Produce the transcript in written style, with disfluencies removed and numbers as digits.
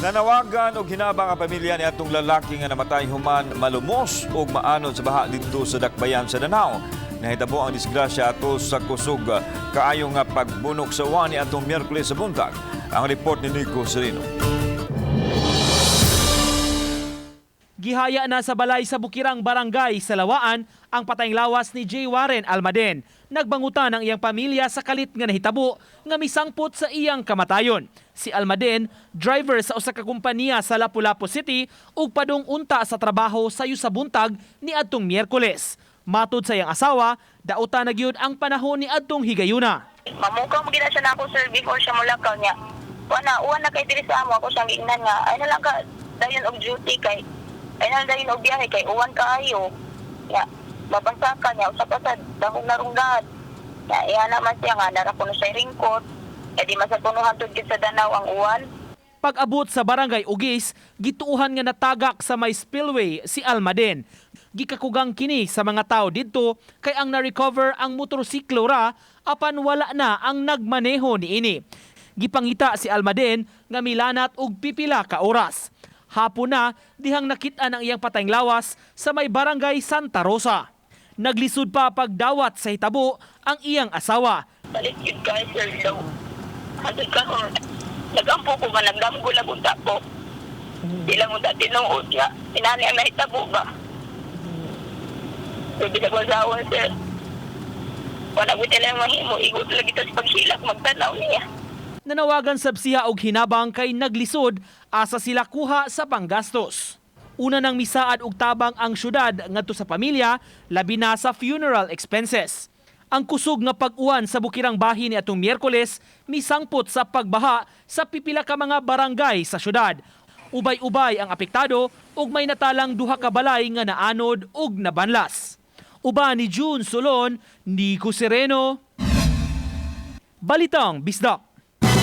Nanawagan og hinabang ang pamilya ni atong lalaki nga namatay human malumos ug maanod sa baha didto sa Dakbayan sa Danao. Nahitabo ang disgrasya ato sa kusog kaayo nga pagbunok sa uwan ni atong Miyerkules sa buntag. Ang report ni Nico Sereno. Gihaya na sa balay sa Bukirang Barangay sa Lawaan ang patayng lawas ni J. Warren Almaden. Nagbangutan ang iyang pamilya sa kalit nga nahitabo nga misangpot sa iyang kamatayon. Si Almaden, driver sa usa ka kompanya sa Lapu-Lapu City ug padung unta sa trabaho sayo sa buntag ni adtong Miyerkules. Matud sa iyang asawa, dauta na gyud ang panahon ni adtong higayuna. Mamukang magina siya na ako, sir, before siya mulakaw niya. Uwan na kay diri sa amo ako siyang giingnan nga. Ay na lang ka, dayon og duty kay. Ay na dayon og biyahe kay uwan kaayo. Ya, mabasa ka niya usa pa sa dahong narungdad. Ya, iya naman siya nga nara kuno sa ringkot. E di masapunuhan tud gid sa Danao ang uwan. Pag-abot sa Barangay Ugis, gituuhan nga natagak sa may spillway si Almaden. Gikakugang kini sa mga tao didto kay ang na-recover ang motorsiklo ra apan wala na ang nagmaneho niini. Gipangita si Almaden nga milanat og pipila ka oras. Hapon na dihang nakit-an ang iyang patayng lawas sa may Barangay Santa Rosa. Naglisod pa pagdawat sa hitabo ang iyang asawa. Balik yun guys, sir, daw. Hadod ka kung nagampo ko nga, nagdamgo lang unta ko. Di lang unta tinuod nga. Inani ang nahitabo ba? So, binagwasawon, sir. Wala ko talang mahimo, igot lang ito sa pagsilak, magtanaw niya. Nanawagan sab siya og hinabang kay naglisod asa sila kuha sa panggastos. Una nang misaad og tabang ang syudad ngadto sa pamilya, labi na sa funeral expenses. Ang kusog nga pag-uwan sa Bukirang bahin ni atong Miyerkules misangpot sa pagbaha sa pipila ka mga barangay sa syudad. Ubay-ubay ang apektado ug may natalang duha ka balay nga naanod ug nabanlas. Uban ni June Solon, Nico Sereno, Balitang Bisdak.